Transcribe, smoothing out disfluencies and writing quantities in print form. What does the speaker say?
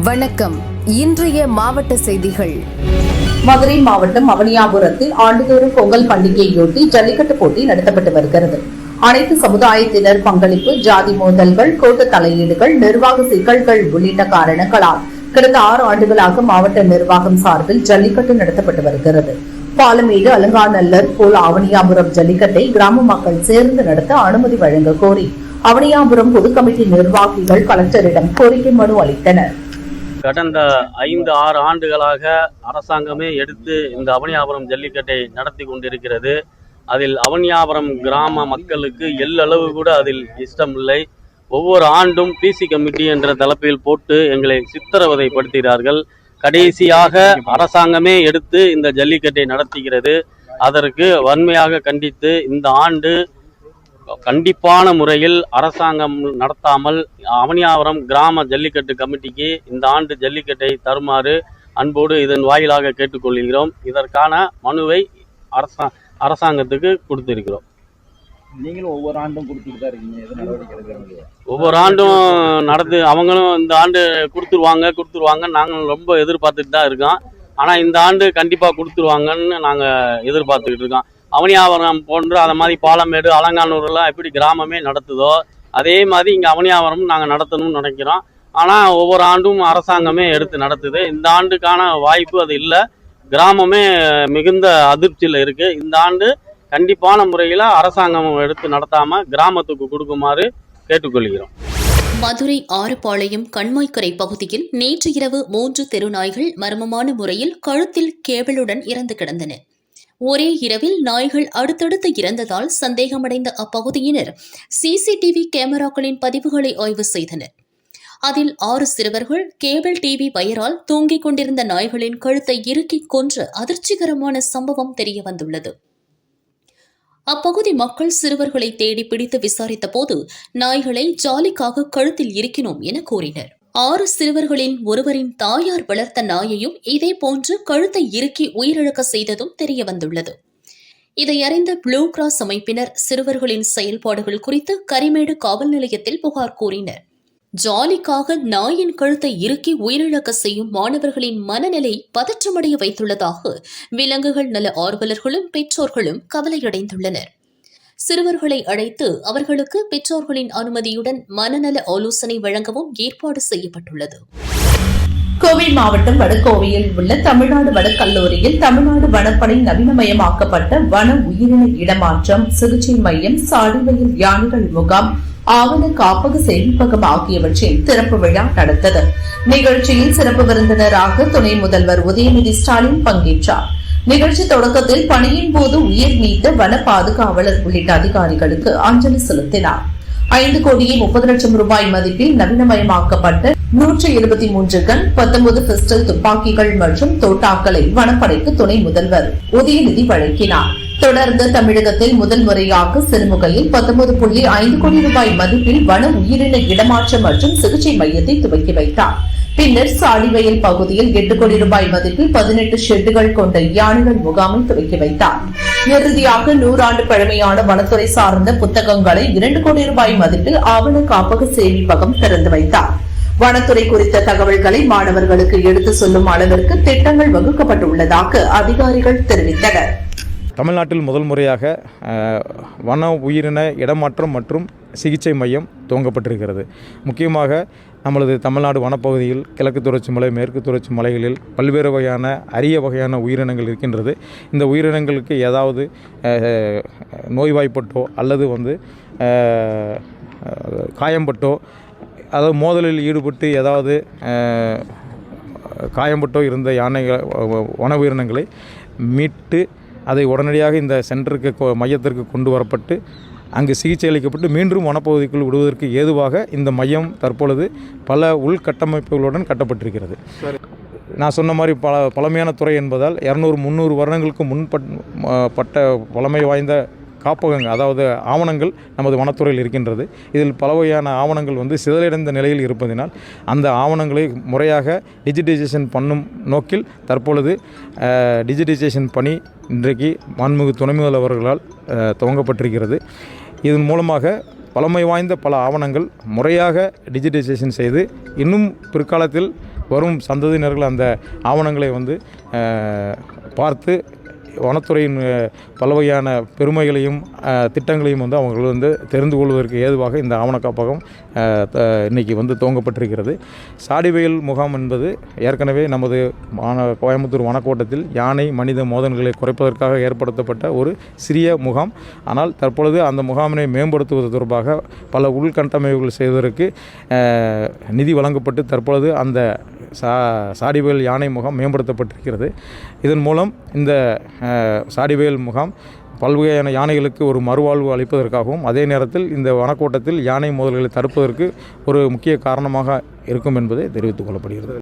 வணக்கம். இன்றைய மாவட்ட செய்திகள். மதுரை மாவட்டம் அவனியாபுரத்தில் ஆண்டுதோறும் பொங்கல் பண்டிகையொட்டி ஜல்லிக்கட்டு போட்டி நடத்தப்பட்டு வருகிறது. அனைத்து சமுதாயத்தினர் பங்களிப்பு, ஜாதி மோதல்கள், கோட்ட தலையீடுகள், நிர்வாக சிக்கல்கள் உள்ளிட்ட காரணங்களால் கடந்த 6 ஆண்டுகளாக மாவட்ட நிர்வாகம் சார்பில் ஜல்லிக்கட்டு நடத்தப்பட்டு வருகிறது. பாலமேடு, அலங்காநல்லர் போல் அவனியாபுரம் ஜல்லிக்கட்டை கிராம மக்கள் சேர்ந்து நடத்த அனுமதி வழங்க கோரி அவனியாபுரம் பொது கமிட்டி நிர்வாகிகள் கலெக்டரிடம் கோரிக்கை மனு அளித்தனர். கடந்த 5-6 ஆண்டுகளாக அரசாங்கமே எடுத்து இந்த அவனியாபுரம் ஜல்லிக்கட்டை நடத்தி கொண்டிருக்கிறது. அதில் அவனியாபுரம் கிராம மக்களுக்கு எல்லளவு கூட அதில் இஷ்டம் இல்லை. ஒவ்வொரு ஆண்டும் பிசி கமிட்டி என்ற தலைப்பில் போட்டு எங்களை சித்திரவதைப்படுத்துகிறார்கள். கடைசியாக அரசாங்கமே எடுத்து இந்த ஜல்லிக்கட்டை நடத்துகிறது. அதற்கு வன்மையாக கண்டித்து இந்த ஆண்டு கண்டிப்பான முறையில் அரசாங்கம் நடத்தாமல் அவனியாபுரம் கிராம ஜல்லிக்கட்டு கமிட்டிக்கு இந்த ஆண்டு ஜல்லிக்கட்டை தருமாறு அன்போடு இதன் வாயிலாக கேட்டுக்கொள்கிறோம். இதற்கான மனுவை அரசாங்கத்துக்கு கொடுத்திருக்கிறோம். நீங்களும் ஒவ்வொரு ஆண்டும் கொடுத்துட்டு தான் இருக்கீங்க. ஒவ்வொரு ஆண்டும் நடந்து அவங்களும் இந்த ஆண்டு கொடுத்துருவாங்க. நாங்கள் ரொம்ப எதிர்பார்த்துட்டு தான் இருக்கோம். ஆனால் இந்த ஆண்டு கண்டிப்பாக கொடுத்துருவாங்கன்னு நாங்கள் எதிர்பார்த்துக்கிட்டு இருக்கோம். அவனியாபுரம் போன்று அதை மாதிரி பாலமேடு, அலங்காநல்லூர்லாம் எப்படி கிராமமே நடத்துதோ அதே மாதிரி இங்கே அவனியாபுரம் நாங்கள் நடத்தணும்னு நினைக்கிறோம். ஆனால் ஒவ்வொரு ஆண்டும் அரசாங்கமே எடுத்து நடத்துது. இந்த ஆண்டுக்கான வாய்ப்பு அது இல்லை. கிராமமே மிகுந்த அதிர்ச்சியில் இருக்குது. இந்த ஆண்டு கண்டிப்பான முறையில் அரசாங்கம் எடுத்து நடத்தாமல் கிராமத்துக்கு கொடுக்குமாறு கேட்டுக்கொள்கிறோம். மதுரை ஆறுபாளையம் கண்மாய்க்கரை பகுதியில் நேற்று இரவு 3 தெருநாய்கள் மர்மமான முறையில் கழுத்தில் கேபிளுடன் இறந்து கிடந்தன. ஒரே இரவில் நாய்கள் அடுத்தடுத்து இறந்ததால் சந்தேகமடைந்த அப்பகுதியினர் சிசிடிவி கேமராக்களின் பதிவுகளை ஆய்வு செய்தனர். அதில் 6 சிறுவர்கள் கேபிள் டிவி வயரால் தூங்கிக் கொண்டிருந்த நாய்களின் கழுத்தை இறுக்கி கொன்ற அதிர்ச்சிகரமான சம்பவம் தெரியவந்துள்ளது. அப்பகுதி மக்கள் சிறுவர்களை தேடி பிடித்து விசாரித்த போது நாய்களை ஜாலிக்காக கழுத்தில் இருக்கினோம் என கூறினர். 6 சிறுவர்களின் ஒருவரின் தாயார் வளர்த்த நாயையும் இதே போன்று கழுத்தை இறுக்கி உயிரிழக்க செய்ததும் தெரியவந்துள்ளது. இதை அறிந்த ப்ளூ கிராஸ் அமைப்பினர் சிறுவர்களின் செயல்பாடுகள் குறித்து கரிமேடு காவல் நிலையத்தில் புகார் கூறினர். ஜாலிக்காக நாயின் கழுத்தை இறுக்கி உயிரிழக்க செய்யும் மாணவர்களின் மனநிலை பதற்றமடைய வைத்துள்ளதாக விலங்குகள் நல ஆர்வலர்களும் பெற்றோர்களும் கவலையடைந்துள்ளனர். சிறுவர்களை அழைத்து அவர்களுக்கு பெற்றோர்களின் அனுமதியுடன் மனநல ஆலோசனை வழங்கவும் ஏற்பாடு செய்யப்பட்டுள்ளது. கோவை மாவட்டம் வடகோவையில் உள்ள தமிழ்நாடு வனக்கல்லூரியில் தமிழ்நாடு வனப்படை நவீனமயமாக்கப்பட்ட வன உயிரின இடமாற்றம் சிகிச்சை மையம், சாடிவயல் யானைகள் முகாம், ஆவண காப்பக சேமிப்பகம் ஆகியவற்றின் திறப்பு விழா நடந்தது. நிகழ்ச்சியில் சிறப்பு விருந்தினராக துணை முதல்வர் உதயநிதி ஸ்டாலின் பங்கேற்றார். நிகழ்ச்சி தொடக்கத்தில் பணியின் போது உயிர் நீத்த வன பாதுகாவலர் உள்ளிட்ட அதிகாரிகளுக்கு அஞ்சலி செலுத்தினார். 5,30,00,000 ரூபாய் மதிப்பில் நவீனமயமாக்கப்பட்ட 123 கன், 19 பிஸ்டல் துப்பாக்கிகள் மற்றும் தோட்டாக்களை வனப்படைக்கு துணை முதல்வர் உதயநிதி வழங்கினார். தொடர்ந்து தமிழகத்தில் முதல் முறையாக சிறுமுகையில் 19.5 கோடி ரூபாய் மதிப்பில் வன உயிரின இடமாற்றம் மற்றும் சிகிச்சை மையத்தை துவக்கி வைத்தார். பின்னர் சாடிவயல் பகுதியில் 8 கோடி ரூபாய் மதிப்பில் 18 ஷெட்டுகள் கொண்ட யானைகள் முகாமை துவக்கி வைத்தார். இறுதியாக 100 ஆண்டு பழமையான வனத்துறை சார்ந்த புத்தகங்களை 2 கோடி ரூபாய் மதிப்பில் ஆவண காப்பக சேமிப்பகம் திறந்து வைத்தார். வனத்துறை குறித்த தகவல்களை மாணவர்களுக்கு எடுத்து சொல்லும் அளவிற்கு திட்டங்கள் வகுக்கப்பட்டுள்ளதாக அதிகாரிகள் தெரிவித்தனர். தமிழ்நாட்டில் முதல் முறையாக வன உயிரின இடமாற்றம் மற்றும் சிகிச்சை மையம் துவங்கப்பட்டிருக்கிறது. முக்கியமாக நம்மளது தமிழ்நாடு வனப்பகுதியில் கிழக்கு தொடர்ச்சி மலை, மேற்கு தொடர்ச்சி மலைகளில் பல்வேறு வகையான அரிய வகையான உயிரினங்கள் இருக்கின்றது. இந்த உயிரினங்களுக்கு ஏதாவது நோய்வாய்ப்பட்டோ அல்லது காயம்பட்டோ, அதாவது மோதலில் ஈடுபட்டு ஏதாவது காயம்பட்டோ இருந்த யானைகள், வன உயிரினங்களை மீட்டு அதை உடனடியாக இந்த சென்டருக்கு, மையத்திற்கு கொண்டு வரப்பட்டு அங்கு சிகிச்சை அளிக்கப்பட்டு மீண்டும் வனப்பகுதிக்குள் விடுவதற்கு ஏதுவாக இந்த மையம் தற்பொழுது பல உள்கட்டமைப்புகளுடன் கட்டப்பட்டிருக்கிறது. நான் சொன்ன மாதிரி பழமையான துறை என்பதால் 200-300 வருடங்களுக்கு முன்பட்ட பழமை வாய்ந்த காப்பகங்கள், அதாவது ஆவணங்கள் நமது வனத்துறையில் இருக்கின்றது. இதில் பல வகையான ஆவணங்கள் சிதறடைந்த நிலையில் இருப்பதினால் அந்த ஆவணங்களை முறையாக டிஜிட்டைசேஷன் பண்ணும் நோக்கில் தற்பொழுது டிஜிட்டைசேஷன் பணி இன்றைக்கு மாண்புமிகு துணை முதல்வர்களால் துவங்கப்பட்டிருக்கிறது. இதன் மூலமாக பழமை வாய்ந்த பல ஆவணங்கள் முறையாக டிஜிட்டைசேஷன் செய்து இன்னும் பிற்காலத்தில் வரும் சந்ததியினர்கள் அந்த ஆவணங்களை பார்த்து வனத்துறையின் பல வகையான பெருமைகளையும் திட்டங்களையும் அவர்கள் தெரிந்து கொள்வதற்கு ஏதுவாக இந்த ஆவண காப்பகம் இன்றைக்கி துவங்கப்பட்டிருக்கிறது. சாடிவயல் முகாம் என்பது ஏற்கனவே நமது கோயம்புத்தூர் வனக்கோட்டத்தில் யானை மனித மோதல்களை குறைப்பதற்காக ஏற்படுத்தப்பட்ட ஒரு சிறிய முகாம். ஆனால் தற்பொழுது அந்த முகாமினை மேம்படுத்துவது தொடர்பாக பல உள்கட்டமைப்புகள் செய்வதற்கு நிதி வழங்கப்பட்டு தற்பொழுது அந்த சாடிவயல் யானை முகாம் மேம்படுத்தப்பட்டிருக்கிறது. இதன் மூலம் இந்த சாடிவயல் முகாம் பல்வகையான யானைகளுக்கு ஒரு மறுவாழ்வு அளிப்பதற்காகவும் அதே நேரத்தில் இந்த வனக்கோட்டத்தில் யானை மோதல்களை தடுப்பதற்கு ஒரு முக்கிய காரணமாக இருக்கும் என்பதை தெரிவித்துக் கொள்ளப்படுகிறது.